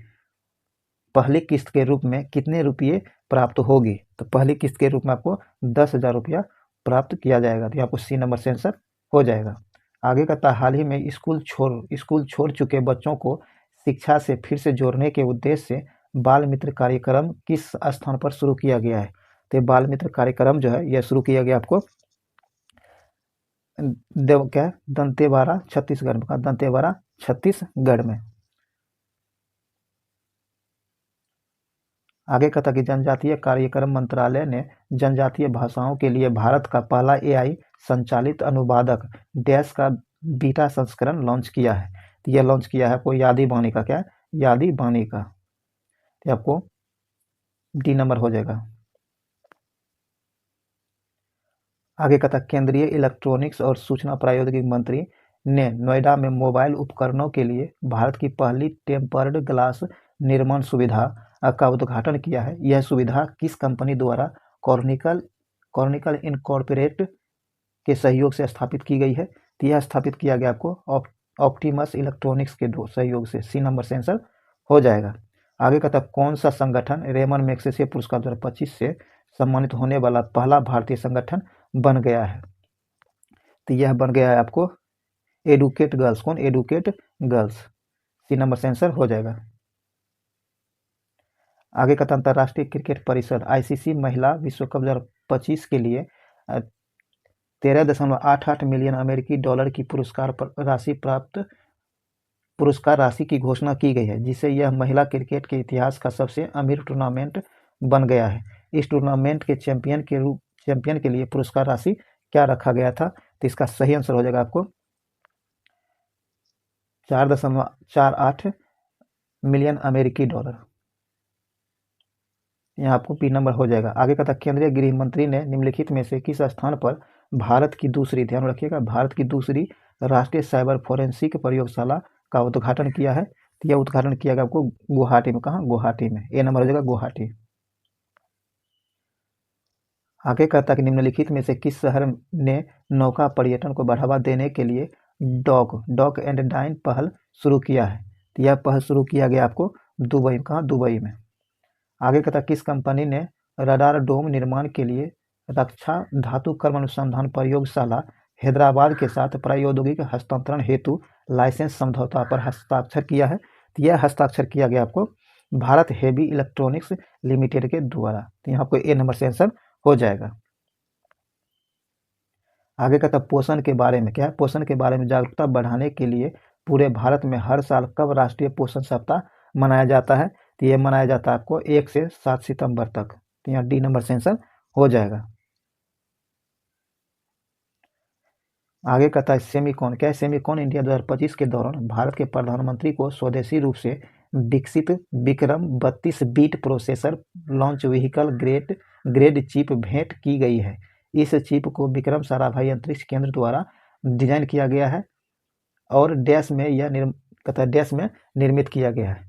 पहली किस्त के रूप में कितने रुपये प्राप्त होगी? तो पहली किस्त के रूप में आपको 10,000 रुपया प्राप्त किया जाएगा। तो आपको सी नंबर से आंसर हो जाएगा। आगे कहता है, हाल ही में स्कूल छोड़ चुके बच्चों को शिक्षा से फिर से जोड़ने के उद्देश्य से बाल मित्र कार्यक्रम किस स्थान पर शुरू किया गया है? तो बाल मित्र कार्यक्रम जो है यह शुरू किया गया आपको दंतेवाड़ा छत्तीसगढ़ में। दंतेवाड़ा छत्तीसगढ़ में। आगे कहता कि जनजातीय कार्यक्रम मंत्रालय ने जनजातीय भाषाओं के लिए भारत का पहला एआई संचालित अनुवादक डैश का बीटा संस्करण लॉन्च किया है। तो यह लॉन्च किया है आपको यादी बानी का। क्या? यादी बानी का। तो आपको डी नंबर हो जाएगा। आगे कहता केंद्रीय इलेक्ट्रॉनिक्स और सूचना प्रौद्योगिकी मंत्री ने नोएडा में मोबाइल उपकरणों के लिए भारत की पहली टेम्पर्ड ग्लास निर्माण सुविधा का उद्घाटन किया है। यह सुविधा किस कंपनी द्वारा कॉर्निकल इनकॉर्पोरेट के सहयोग से स्थापित की गई है? तो यह स्थापित किया गया आपको ऑप्टिमस इलेक्ट्रॉनिक्स के सहयोग से। सी नंबर से आंसर हो जाएगा। आगे कहता कौन सा संगठन रेमन मैग्सेसे पुरस्कार 2025 से सम्मानित होने वाला पहला भारतीय संगठन बन गया है? तो यह बन गया है आपको एडुकेट गर्ल्स। कौन? Educate girls. सी नंबर से आंसर हो जाएगा। आगे कहता अंतर्राष्ट्रीय क्रिकेट परिषद आईसीसी महिला विश्व कप 2025 के लिए 13.88 मिलियन अमेरिकी डॉलर की पुरस्कार राशि की घोषणा की गई है, जिससे यह महिला क्रिकेट के इतिहास का सबसे अमीर टूर्नामेंट बन गया है। इस टूर्नामेंट के चैंपियन के लिए पुरस्कार राशि क्या रखा गया था? तो इसका सही आंसर हो जाएगा आपको 4.48 मिलियन अमेरिकी डॉलर। यहाँ आपको पी नंबर हो जाएगा। आगे कहता केंद्रीय गृह मंत्री ने निम्नलिखित में से किस स्थान पर भारत की दूसरी, ध्यान रखिएगा, भारत की दूसरी राष्ट्रीय साइबर फोरेंसिक प्रयोगशाला का उद्घाटन किया है? तो यह उद्घाटन किया गया आपको गुवाहाटी में। कहाँ? गुवाहाटी में। ए नंबर हो जाएगा गुवाहाटी। आगे कहता कि निम्नलिखित में से किस शहर ने नौका पर्यटन को बढ़ावा देने के लिए डॉक एंड डाइन पहल शुरू किया है? तो यह पहल शुरू किया गया आपको दुबई। कहाँ? दुबई में। आगे कहता किस कंपनी ने रडार डोम निर्माण के लिए रक्षा धातु कर्म अनुसंधान प्रयोगशाला हैदराबाद के साथ प्रौद्योगिक हस्तांतरण हेतु लाइसेंस समझौता पर हस्ताक्षर किया है? तो यह हस्ताक्षर किया गया आपको भारत हेवी इलेक्ट्रॉनिक्स लिमिटेड के द्वारा। तो यहाँ आपको ए नंबर से आंसर हो जाएगा। आगे कहता पोषण के बारे में। क्या है? पोषण के बारे में जागरूकता बढ़ाने के लिए पूरे भारत में हर साल कब राष्ट्रीय पोषण सप्ताह मनाया जाता है? तो ये मनाया जाता है आपको 1 से 7 सितंबर तक। तो यहाँ डी नंबर से आंसर हो जाएगा। आगे कहता है सेमीकॉन। क्या है? सेमीकॉन इंडिया 2025 के दौरान भारत के प्रधानमंत्री को स्वदेशी रूप से विकसित Vikram 32 bit processor launch vehicle grade chip भेंट की गई है। इस चिप को विक्रम साराभाई अंतरिक्ष केंद्र द्वारा डिजाइन किया गया है और डैश में निर्मित किया गया है।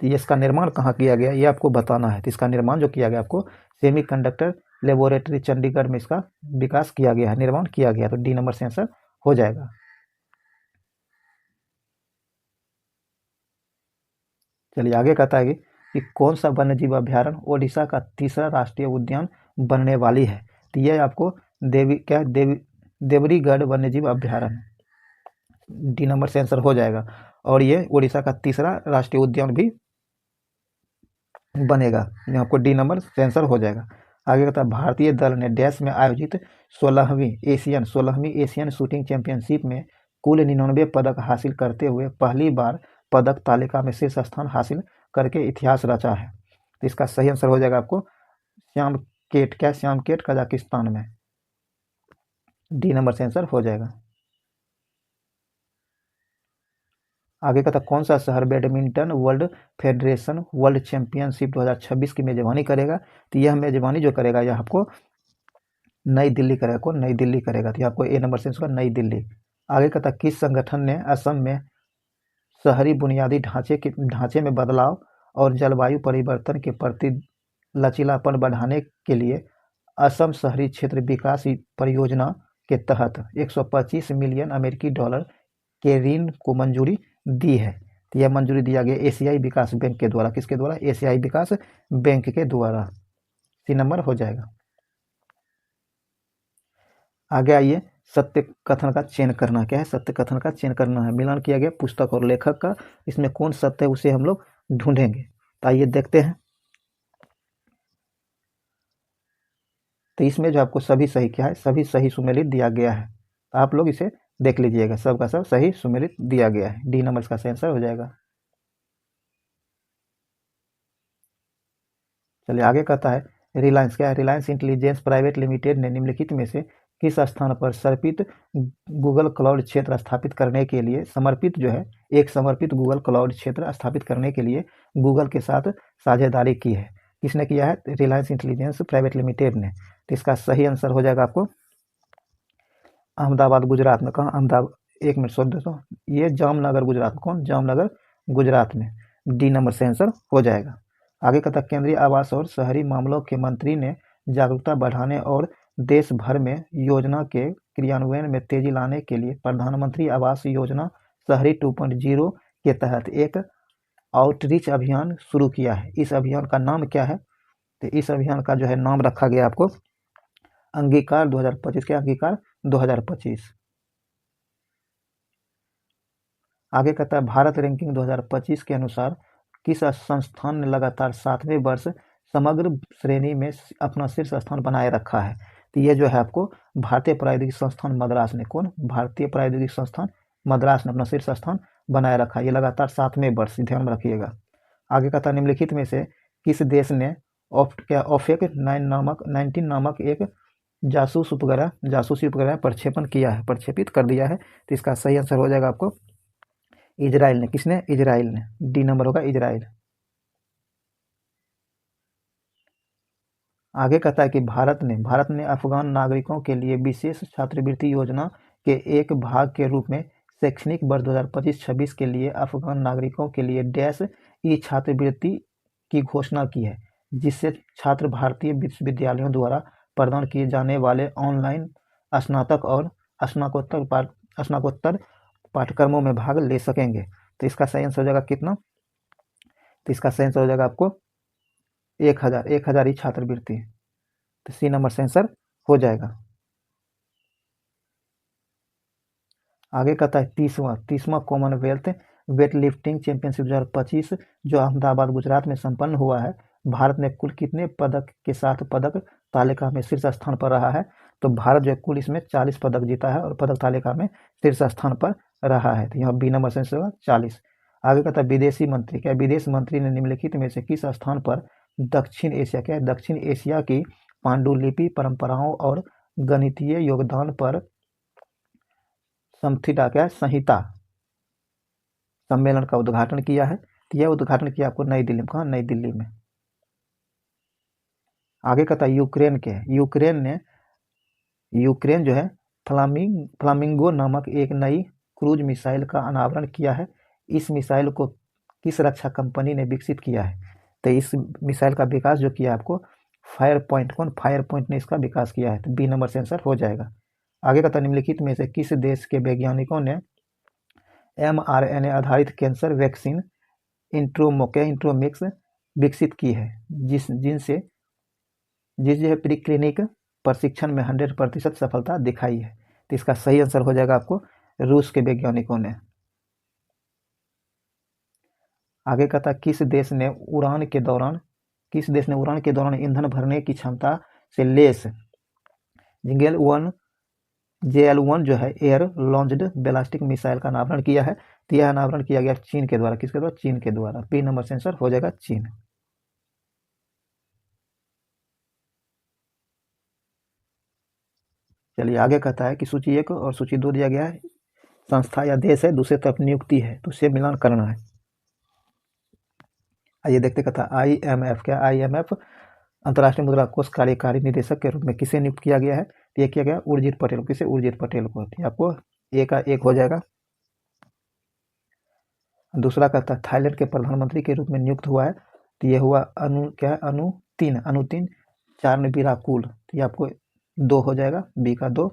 तो इसका निर्माण कहाँ किया गया ये आपको बताना है। तो इसका निर्माण जो किया गया आपको सेमीकंडक्टर लेबोरेटरी चंडीगढ़ में इसका विकास किया गया है, निर्माण किया गया। तो डी नंबर से आंसर हो जाएगा। चलिए आगे कहता है कि कौन सा वन्यजीव अभ्यारण्य ओडिशा का तीसरा राष्ट्रीय उद्यान बनने वाली है? तो यह आपको देवरीगढ़ वन्यजीव अभ्यारण्य। डी नंबर से आंसर हो जाएगा और ये ओडिशा का तीसरा राष्ट्रीय उद्यान भी बनेगा। यहाँ आपको डी नंबर से आंसर हो जाएगा। आगे कहता है भारतीय दल ने डैश में आयोजित 16वीं एशियन शूटिंग चैंपियनशिप में कुल 99 पदक हासिल करते हुए पहली बार पदक तालिका में शीर्ष स्थान हासिल करके इतिहास रचा है। तो इसका सही आंसर हो जाएगा आपको श्यामकेट कजाकिस्तान में। डी नंबर से आंसर हो जाएगा। आगे कहता कौन सा शहर badminton world federation world championship 2026 की मेजबानी करेगा? तो यह मेजबानी जो करेगा यह आपको नई दिल्ली करेगा। कौन? नई दिल्ली करेगा। तो आपको ए नंबर से आंसर नई दिल्ली। आगे कहता किस संगठन ने असम में शहरी बुनियादी ढांचे में बदलाव और जलवायु परिवर्तन के प्रति लचीलापन बढ़ाने के लिए असम शहरी क्षेत्र विकास परियोजना के तहत 125 मिलियन अमेरिकी डॉलर के ऋण को मंजूरी दी है। तो यह मंजूरी दिया गया एशियाई विकास बैंक के द्वारा। किसके द्वारा? एशियाई विकास बैंक के द्वारा। सी नंबर हो जाएगा। आगे आइए, सत्य कथन का चयन करना। क्या है? सत्य कथन का चयन करना है। मिलान किया गया पुस्तक और लेखक का, इसमें कौन सत्य है उसे हम लोग ढूंढेंगे। तो आइए देखते हैं। तो इसमें जो आपको सभी सही क्या है, सभी सही सुमेलित दिया गया है। तो आप लोग इसे देख लीजिएगा, सब का सब सही सुमेलित दिया गया है। डी नंबर इसका सही आंसर हो जाएगा। चलिए आगे कहता है, रिलायंस क्या है? रिलायंस इंटेलिजेंस प्राइवेट लिमिटेड ने निम्नलिखित में से किस स्थान पर समर्पित गूगल क्लाउड क्षेत्र स्थापित करने के लिए समर्पित जो है एक समर्पित गूगल क्लाउड क्षेत्र स्थापित करने के लिए गूगल के साथ साझेदारी की है? किसने किया है? रिलायंस इंटेलिजेंस प्राइवेट लिमिटेड ने। तो इसका सही आंसर हो जाएगा आपको अहमदाबाद गुजरात में। कहाँ? अहमदाबाद, एक मिनट सोच दोस्तों, ये जामनगर गुजरात में। कौन? जामनगर गुजरात में। डी नंबर से आंसर हो जाएगा। आगे कहता केंद्रीय आवास और शहरी मामलों के मंत्री ने जागरूकता बढ़ाने और देश भर में योजना के क्रियान्वयन में तेजी लाने के लिए प्रधानमंत्री आवास योजना शहरी 2.0 के तहत एक आउटरीच अभियान शुरू किया है। इस अभियान का नाम क्या है? तो इस अभियान का जो है नाम रखा गया आपको अंगीकार 2025। क्या? अंगीकार 2025। आगे कहता है भारत रैंकिंग 2025 के अनुसार किस संस्थान ने लगातार 7वें वर्ष समग्र श्रेणी में अपना शीर्ष स्थान बनाए रखा है? तो ये जो है आपको भारतीय प्रौद्योगिकी संस्थान मद्रास ने। कौन? भारतीय प्रौद्योगिकी संस्थान मद्रास ने अपना शीर्ष स्थान बनाए रखा है। ये लगातार 7वें वर्ष, ध्यान में रखिएगा। आगे कहता है निम्नलिखित में से किस देश ने ओफेक 19 नामक एक जासूसी उपग्रह प्रक्षेपित कर दिया है? तो इसका सही आंसर हो जाएगा आपको इजराइल ने। किसने? इजराइल ने। डी नंबर होगा इजराइल। आगे कहता है कि भारत ने अफगान नागरिकों के लिए विशेष छात्रवृत्ति योजना के एक भाग के रूप में शैक्षणिक वर्ष 2025-26 के लिए अफगान नागरिकों के लिए डैश ई छात्रवृत्ति की घोषणा की है, जिससे छात्र भारतीय विश्वविद्यालयों द्वारा प्रदान किए जाने वाले ऑनलाइन स्नातक और स्नातकोत्तर पाठ्यक्रमों में भाग ले सकेंगे। तो इसका सही आंसर हो जाएगा कितना? तो इसका सही आंसर हो जाएगा आपको 1000 ही छात्रवृत्ति। तो सी नंबर से आंसर हो जाएगा। आगे कहता है 30वां कॉमनवेल्थ वेट लिफ्टिंग चैंपियनशिप 2025 जो अहमदाबाद गुजरात में संपन्न हुआ है, भारत ने कुल कितने पदक के साथ पदक तालिका में शीर्ष स्थान पर रहा है? तो भारत जो है कुल इसमें 40 पदक जीता है और पदक तालिका में शीर्ष स्थान पर रहा है। तो यहाँ बी नंबर से आंसर होगा 40। आगे कहता है विदेशी मंत्री क्या? विदेश मंत्री ने निम्नलिखित में से किस स्थान पर दक्षिण एशिया क्या? दक्षिण एशिया की पांडुलिपि परंपराओं और गणितीय योगदान पर समथिटा क्या? संहिता सम्मेलन का उद्घाटन किया है। तो यह उद्घाटन किया आपको नई दिल्ली में। कहाँ? नई दिल्ली में। आगे कहता है यूक्रेन के यूक्रेन जो है फ्लामिंगो नामक एक नई क्रूज मिसाइल का अनावरण किया है। इस मिसाइल को किस रक्षा कंपनी ने विकसित किया है? तो इस मिसाइल का विकास जो किया आपको फायर पॉइंट ने इसका विकास किया है। तो बी नंबर से आंसर हो जाएगा। आगे कहता है निम्नलिखित में से किस देश के वैज्ञानिकों ने mRNA आधारित कैंसर वैक्सीन इंट्रोमिक्स विकसित की है, जिस जो है प्री क्लिनिक परीक्षण में 100% सफलता दिखाई है? तो इसका सही आंसर हो जाएगा आपको रूस के वैज्ञानिकों ने। आगे कहता किस देश ने उड़ान के दौरान ईंधन भरने की क्षमता से लेस JL-1 जो है एयर लॉन्च्ड बैलिस्टिक मिसाइल का अनावरण किया है? तो यह अनावरण किया गया चीन के द्वारा। किसके द्वारा? चीन के द्वारा। बी नंबर से आंसर हो जाएगा चीन। चलिए आगे कहता है कि सूची 1 और सूची 2 दिया गया है। संस्था या देश है, दूसरे तरफ नियुक्ति है, तो उसे मिलान करना है। आइए देखते कहता IMF क्या? IMF अंतर्राष्ट्रीय मुद्रा कोष कार्यकारी निदेशक के रूप में किसे नियुक्त किया गया है? तो ये किया गया उर्जित पटेल। किसे? उर्जित पटेल को। आपको एक का एक हो जाएगा। दूसरा कहता है थाईलैंड के प्रधानमंत्री के रूप में नियुक्त हुआ है। तो ये हुआ अनु 3 अनुतीन, 4 में विराकुल, तो ये आपको 2 हो जाएगा, बी का 2।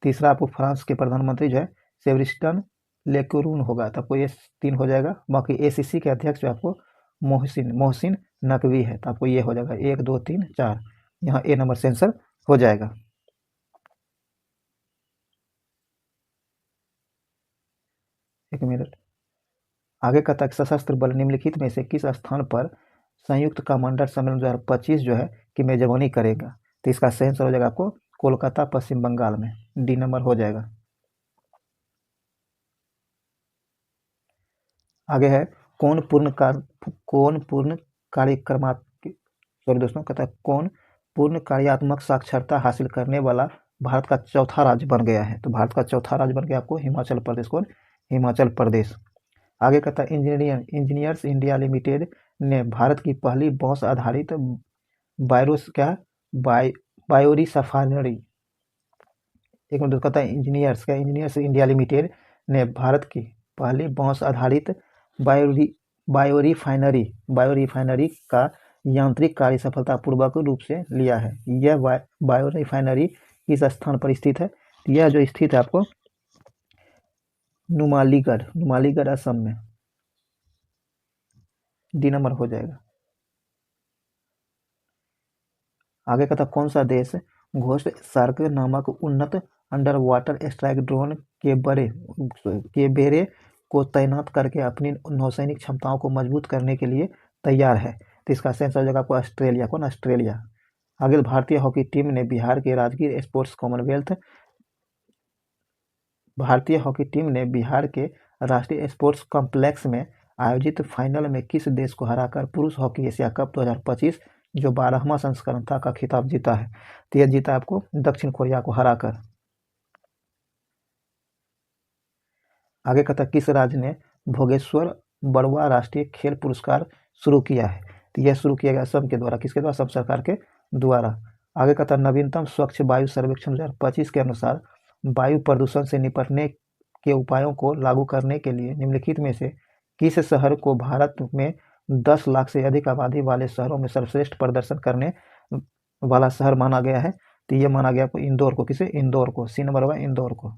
तीसरा आपको फ्रांस के प्रधानमंत्री जो है सेबरिस्टन लेक्यूरून होगा, तो आपको ये 3 हो जाएगा। बाकी एसीसी के अध्यक्ष जो आपको मोहसिन मोहसिन नकवी है, तो आपको ये हो जाएगा 1 2 3 4, यहाँ ए नंबर से आंसर हो जाएगा। एक मिनट। आगे का तक सशस्त्र बल निम्नलिखित में से किस स्थान पर संयुक्त कमांडर सम्मेलन 2025 जो है कि मेजबानी करेगा, तो इसका सही आंसर हो जाएगा आपको कोलकाता पश्चिम बंगाल में, डी नंबर हो जाएगा। आगे है कौन पूर्ण कार्यक्रमात्मक, सॉरी दोस्तों, कहता है कौन पूर्ण कार्यात्मक साक्षरता हासिल करने वाला भारत का चौथा राज्य बन गया है, तो भारत का चौथा राज्य बन गया आपको हिमाचल प्रदेश। कौन? हिमाचल प्रदेश। आगे कहता है इंजीनियर्स इंडिया लिमिटेड ने भारत की पहली बॉस आधारित बायोस क्या बायोरी सफारी, एक मिनट, कहता है इंजीनियर्स इंडिया लिमिटेड ने भारत की पहली बांस आधारित बायोरिफाइनरी का यांत्रिक कार्य सफलतापूर्वक रूप से लिया है। यह बायोरिफाइनरी किस स्थान पर स्थित है? यह जो स्थित है आपको नुमालीगढ़ असम में, डी नंबर हो जाएगा। आगे कहता कौन सा देश घोस्ट शार्क नामक उन्नत अंडर वाटर स्ट्राइक ड्रोन के बेड़े को तैनात करके अपनी नौसैनिक क्षमताओं को मजबूत करने के लिए तैयार है, तो इसका सही आंसर हो जाएगा आपको ऑस्ट्रेलिया। कौन? ऑस्ट्रेलिया। आगे भारतीय हॉकी टीम ने बिहार के राष्ट्रीय स्पोर्ट्स कॉम्प्लेक्स में आयोजित फाइनल में किस देश को हराकर पुरुष हॉकी एशिया कप 2025 जो 12वां संस्करण था का खिताब जीता है, तो यह जीता आपको दक्षिण कोरिया को हराकर। आगे कहता किस राज्य ने भोगेश्वर बरुआ राष्ट्रीय खेल पुरस्कार शुरू किया है, तो यह शुरू किया गया असम के द्वारा। किसके द्वारा? असम सरकार के द्वारा। आगे कहता नवीनतम स्वच्छ वायु सर्वेक्षण 2025 के अनुसार वायु प्रदूषण से निपटने के उपायों को लागू करने के लिए निम्नलिखित में से किस शहर को भारत में 10 लाख से अधिक आबादी वाले शहरों में सर्वश्रेष्ठ प्रदर्शन करने वाला शहर माना गया है, तो ये माना गया आपको इंदौर को। किसे? इंदौर को, सी नंबर होगा इंदौर को।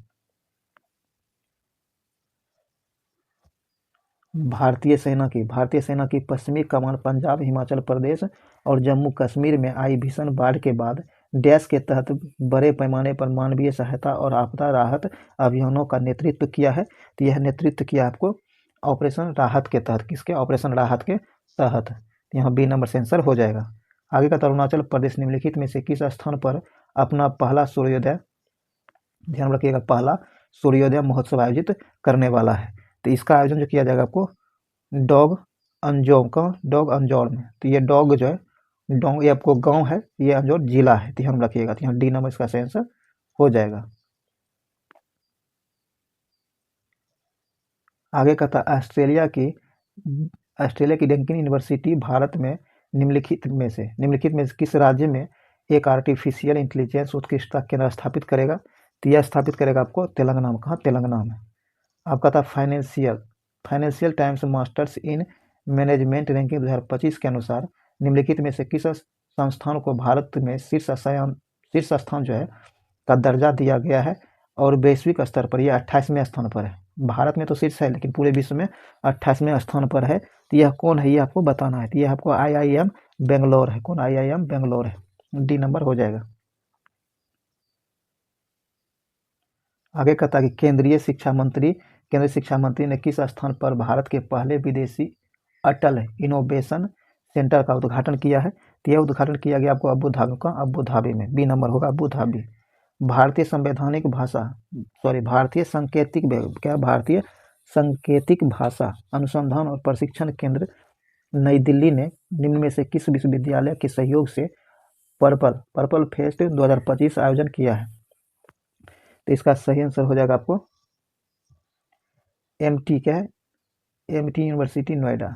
भारतीय सेना की पश्चिमी कमान पंजाब, हिमाचल प्रदेश और जम्मू कश्मीर में आई भीषण बाढ़ के बाद डैश के तहत बड़े पैमाने पर मानवीय सहायता और आपदा राहत अभियानों का नेतृत्व किया है, तो यह नेतृत्व किया आपको ऑपरेशन राहत के तहत। किसके? ऑपरेशन राहत के तहत। यहाँ बी नंबर से आंसर हो जाएगा। आगे का अरुणाचल प्रदेश निम्नलिखित में से किस स्थान पर अपना पहला सूर्योदय, ध्यान रखिएगा, पहला सूर्योदय महोत्सव आयोजित करने वाला है, तो इसका आयोजन जो किया जाएगा आपको डॉग अंजौर में, तो ये डॉग जो है डोंग, ये आपको गांव है, ये अंजौर जिला है, तो हम रखिएगा, तो यहाँ डी नंबर इसका सही आंसर हो जाएगा। आगे कहता ऑस्ट्रेलिया की डंकिन यूनिवर्सिटी भारत में निम्नलिखित में से किस राज्य में एक आर्टिफिशियल इंटेलिजेंस उत्कृष्टता केंद्र स्थापित करेगा, तो यह स्थापित करेगा आपको तेलंगाना में। कहाँ? तेलंगाना में। आपका था financial times masters in management ranking 2025 के अनुसार निम्नलिखित में से किस संस्थान को भारत में शीर्ष स्थान जो है का दर्जा दिया गया है और वैश्विक स्तर पर यह 28वें स्थान पर है। भारत में तो शीर्ष है लेकिन पूरे विश्व में 28वें स्थान पर है, तो यह कौन है ये आपको बताना है, तो यह आपको IIM बेंगलोर है। कौन? IIM बेंगलोर है, डी नंबर हो जाएगा। आगे कहता है कि केंद्रीय शिक्षा मंत्री ने किस स्थान पर भारत के पहले विदेशी अटल इनोवेशन सेंटर का उद्घाटन किया है, तो यह उद्घाटन किया गया आपको अबू धाबी में, बी नंबर होगा अबू धाबी। भारतीय सांकेतिक भाषा अनुसंधान और प्रशिक्षण केंद्र नई दिल्ली ने निम्न में से किस विश्वविद्यालय के सहयोग से पर्पल फेस्ट 2025 आयोजन किया है, तो इसका सही आंसर हो जाएगा आपको MT क्या है, MT university Noida,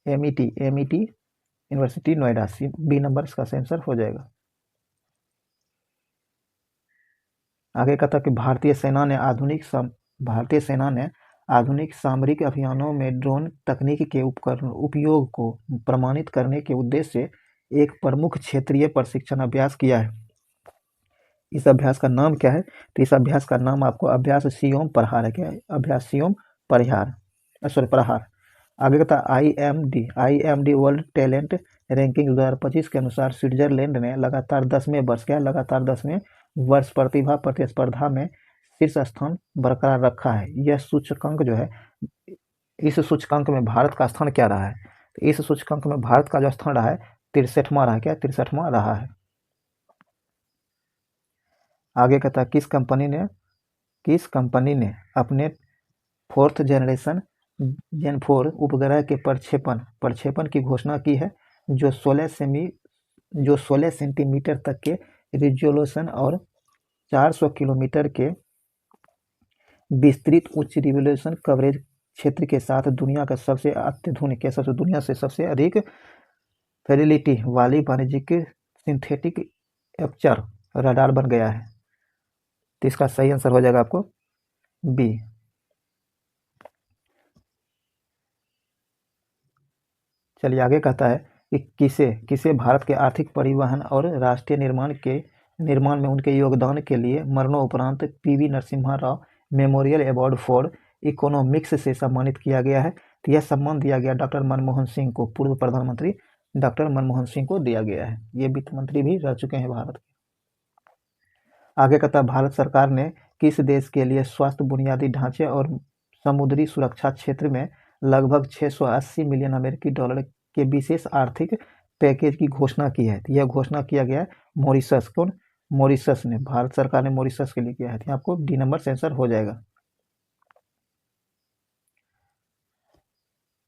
MET university Noida, B number इसका सही आंसर हो जाएगा। आगे कहता कि भारतीय सेना ने आधुनिक सामरिक अभियानों में ड्रोन तकनीक के उपयोग को प्रमाणित करने के उद्देश्य से एक प्रमुख क्षेत्रीय प्रशिक्षण अभ्यास किया है। इस अभ्यास का नाम क्या है? तो इस अभ्यास का नाम आपको अभ्यास सियोम प्रहार है। क्या है? अभ्यास सियोम परिहार, सॉरी प्रहार। आगे कहता है I am D world talent ranking 2025 के अनुसार स्विट्जरलैंड ने लगातार 10वें वर्ष प्रतिभा प्रतिस्पर्धा में शीर्ष स्थान बरकरार रखा है। यह सूचकांक जो है, इस सूचकांक में भारत का स्थान क्या रहा है? तो इस सूचकांक में भारत का जो स्थान रहा है 63वां रहा है। क्या? 63वां रहा है। आगे कहता है किस कंपनी ने अपने 4th जनरेशन जेन 4 उपग्रह के प्रक्षेपण की घोषणा की है, जो 16 सेंटीमीटर तक के रिजोल्यूशन और 400 किलोमीटर के विस्तृत उच्च रिजोल्यूशन कवरेज क्षेत्र के साथ दुनिया से सबसे अधिक फिडेलिटी वाली वाणिज्यिक सिंथेटिक एपर्चर रडार बन गया है। तो इसका सही आंसर हो जाएगा आपको बी। चलिए आगे कहता है कि किसे भारत के आर्थिक परिवहन और राष्ट्रीय निर्माण में उनके योगदान के लिए मरणोपरांत PV Narasimha Rao memorial award for economics से सम्मानित किया गया है। तो यह सम्मान दिया गया डॉक्टर मनमोहन सिंह को, पूर्व प्रधानमंत्री डॉक्टर मनमोहन सिंह को दिया गया है। ये वित्त मंत्री भी रह चुके हैं भारत के। आगे कहता है भारत सरकार ने किस देश के लिए स्वास्थ्य बुनियादी ढांचे और समुद्री सुरक्षा क्षेत्र में लगभग 680 मिलियन अमेरिकी डॉलर के विशेष आर्थिक पैकेज की घोषणा की है? यह घोषणा किया गया है मॉरिशस। कौन? मॉरिशस ने, भारत सरकार ने मॉरिशस के लिए किया है। तो आपको डी नंबर से आंसर हो जाएगा।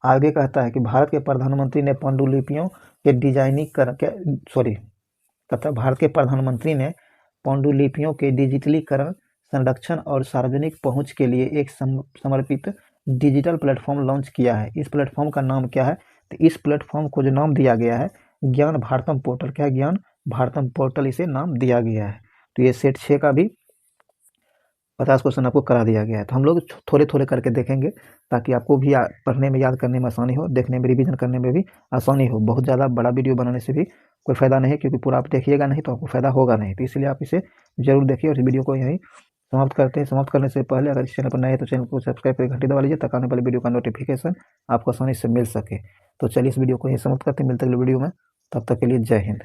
आगे कहता है कि भारत के प्रधानमंत्री ने पांडुलिपियों के भारत के प्रधानमंत्री ने पांडुलिपियों के डिजिटलीकरण, संरक्षण और सार्वजनिक पहुंच के लिए एक समर्पित डिजिटल प्लेटफॉर्म लॉन्च किया है। इस प्लेटफॉर्म का नाम क्या है? तो इस प्लेटफॉर्म को जो नाम दिया गया है ज्ञान भारतम पोर्टल। क्या? ज्ञान भारतम पोर्टल इसे नाम दिया गया है। तो ये सेट 6 का भी 50 क्वेश्चन आपको करा दिया गया है। तो हम लोग थोड़े थोड़े करके देखेंगे ताकि आपको भी पढ़ने में, याद करने में आसानी हो, देखने में, रिवीजन करने में भी आसानी हो। बहुत ज़्यादा बड़ा वीडियो बनाने से भी कोई फ़ायदा नहीं, क्योंकि पूरा आप देखिएगा नहीं तो आपको फ़ायदा होगा नहीं। तो इसलिए आप इसे जरूर देखिए। और इस वीडियो को यहीं समाप्त करते हैं। समाप्त करने से पहले अगर इस चैनल पर नए हैं तो चैनल को सब्सक्राइब करके घंटी दबा लीजिए, ताकि आने वाले वीडियो का नोटिफिकेशन आपको आसानी से मिल सके। तो चलिए इस वीडियो को यहीं समाप्त करते हैं। मिलते हैं अगले वीडियो में, तब तक के लिए जय हिंद।